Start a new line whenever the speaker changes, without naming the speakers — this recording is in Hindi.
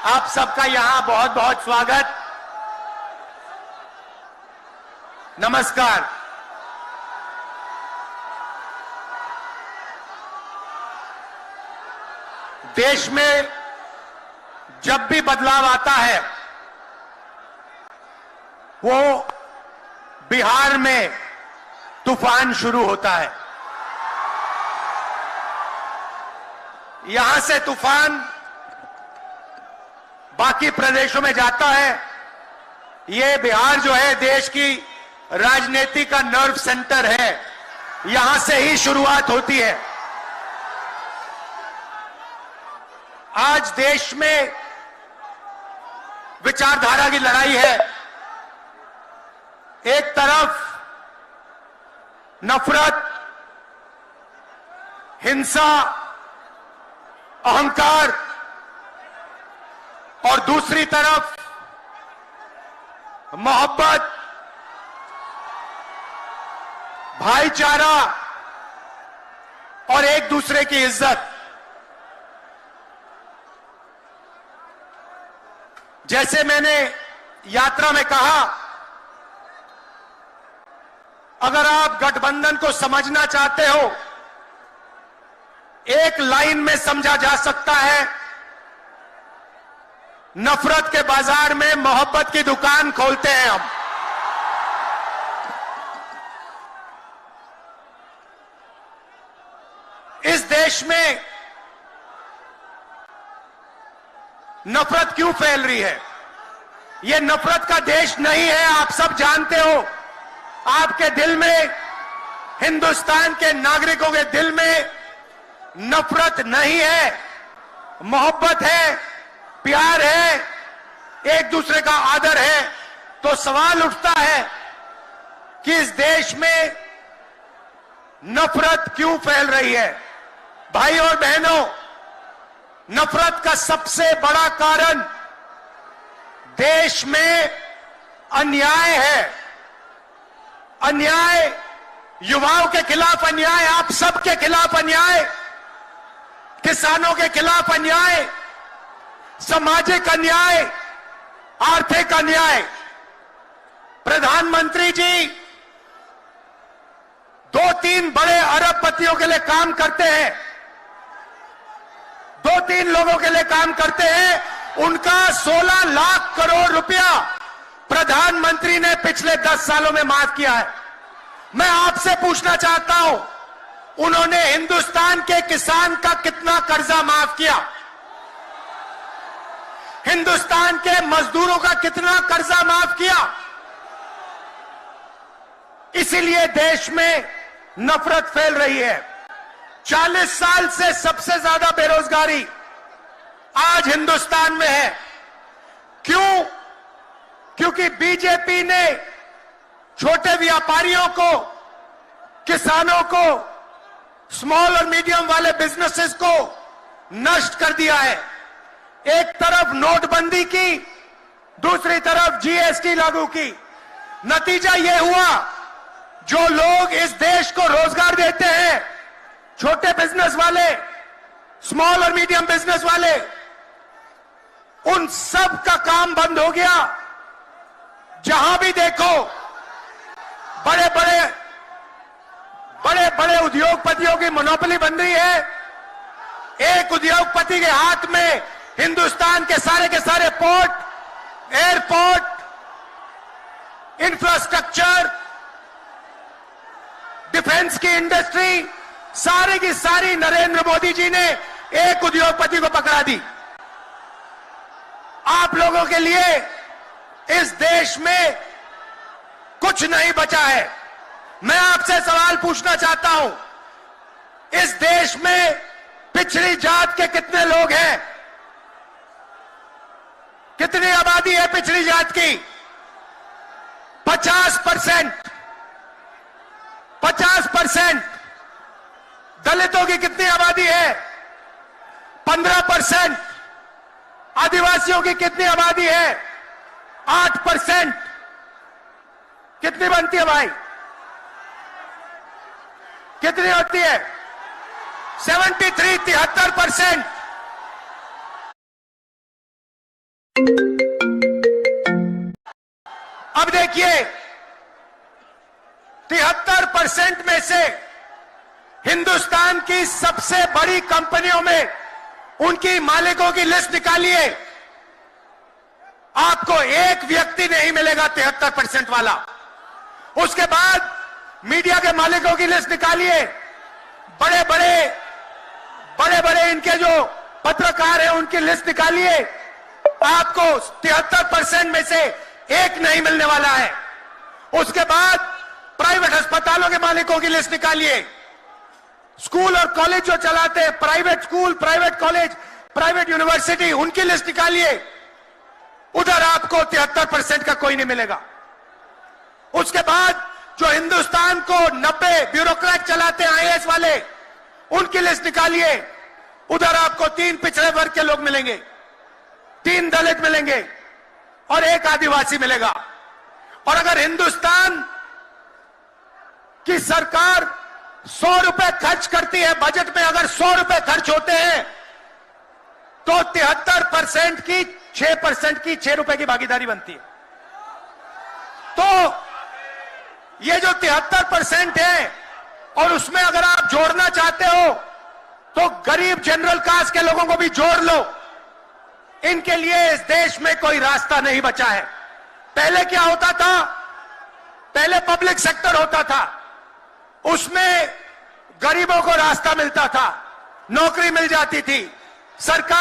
आप सबका यहां बहुत बहुत स्वागत। नमस्कार। देश में जब भी बदलाव आता है वो बिहार में तूफान शुरू होता है। यहां से तूफान बाकी प्रदेशों में जाता है। ये बिहार जो है देश की राजनीति का नर्व सेंटर है, यहां से ही शुरुआत होती है। आज देश में विचारधारा की लड़ाई है। एक तरफ नफरत, हिंसा, अहंकार और दूसरी तरफ मोहब्बत, भाईचारा और एक दूसरे की इज्जत। जैसे मैंने यात्रा में कहा, अगर आप गठबंधन को समझना चाहते हो, एक लाइन में समझा जा सकता है, नफरत के बाजार में मोहब्बत की दुकान खोलते हैं हम। इस देश में नफरत क्यों फैल रही है? यह नफरत का देश नहीं है, आप सब जानते हो। आपके दिल में, हिंदुस्तान के नागरिकों के दिल में नफरत नहीं है, मोहब्बत है, प्यार है, एक दूसरे का आदर है। तो सवाल उठता है कि इस देश में नफरत क्यों फैल रही है? भाई और बहनों, नफरत का सबसे बड़ा कारण देश में अन्याय है। अन्याय, युवाओं के खिलाफ अन्याय, आप सबके खिलाफ अन्याय, किसानों के खिलाफ अन्याय, सामाजिक अन्याय, आर्थिक अन्याय। प्रधानमंत्री जी 2-3 बड़े अरबपतियों के लिए काम करते हैं, 2-3 लोगों के लिए काम करते हैं। उनका 16 लाख करोड़ रुपया प्रधानमंत्री ने पिछले 10 सालों में माफ किया है। मैं आपसे पूछना चाहता हूं, उन्होंने हिंदुस्तान के किसान का कितना कर्जा माफ किया? हिंदुस्तान के मजदूरों का कितना कर्जा माफ किया? इसीलिए देश में नफरत फैल रही है। 40 साल से सबसे ज्यादा बेरोजगारी आज हिंदुस्तान में है। क्यों? क्योंकि बीजेपी ने छोटे व्यापारियों को, किसानों को, स्मॉल और मीडियम वाले बिजनेसेस को नष्ट कर दिया है। एक तरफ नोटबंदी की, दूसरी तरफ जीएसटी लागू की। नतीजा यह हुआ, जो लोग इस देश को रोजगार देते हैं, छोटे बिजनेस वाले, स्मॉल और मीडियम बिजनेस वाले, उन सब का काम बंद हो गया। जहां भी देखो बड़े बड़े उद्योगपतियों की मोनोपोली बन रही है। एक उद्योगपति के हाथ में हिंदुस्तान के सारे पोर्ट, एयरपोर्ट, इंफ्रास्ट्रक्चर, डिफेंस की इंडस्ट्री, सारी की सारी नरेंद्र मोदी जी ने एक उद्योगपति को पकड़ा दी। आप लोगों के लिए इस देश में कुछ नहीं बचा है। मैं आपसे सवाल पूछना चाहता हूं, इस देश में पिछड़ी जात के कितने लोग हैं? कितनी आबादी है पिछड़ी जात की? 50%। 50%। दलितों की कितनी आबादी है? 15%। आदिवासियों की कितनी आबादी है? 8%। कितनी बनती है भाई? कितनी होती है? 73, 73%। देखिए 73% में से हिंदुस्तान की सबसे बड़ी कंपनियों में उनकी मालिकों की लिस्ट निकालिए, आपको एक व्यक्ति नहीं मिलेगा 73% वाला। उसके बाद मीडिया के मालिकों की लिस्ट निकालिए, बड़े बड़े इनके जो पत्रकार हैं उनकी लिस्ट निकालिए, आपको 73% में से एक नहीं मिलने वाला है। उसके बाद प्राइवेट अस्पतालों के मालिकों की लिस्ट निकालिए, स्कूल और कॉलेज जो चलाते हैं, private school, private college, private university, उनकी लिस्ट निकालिए, उधर आपको 73% का कोई नहीं मिलेगा। उसके बाद जो हिंदुस्तान को 90 ब्यूरोक्रेट चलाते हैं आईएएस वाले, उनकी लिस्ट निकालिए, उधर आपको 3 पिछड़े वर्ग के लोग मिलेंगे, 3 दलित मिलेंगे और 1 आदिवासी मिलेगा। और अगर हिंदुस्तान की सरकार 100 रुपए खर्च करती है, बजट में अगर 100 रुपए खर्च होते हैं तो 73% की 6% की 6 रुपए की भागीदारी बनती है। तो ये जो 73% है और उसमें अगर आप जोड़ना चाहते हो तो गरीब जनरल कास्ट के लोगों को भी जोड़ लो। इनके लिए इस देश में कोई रास्ता नहीं बचा है। पहले क्या होता था, पहले पब्लिक सेक्टर होता था, उसमें गरीबों को रास्ता मिलता था, नौकरी मिल जाती थी, सरकार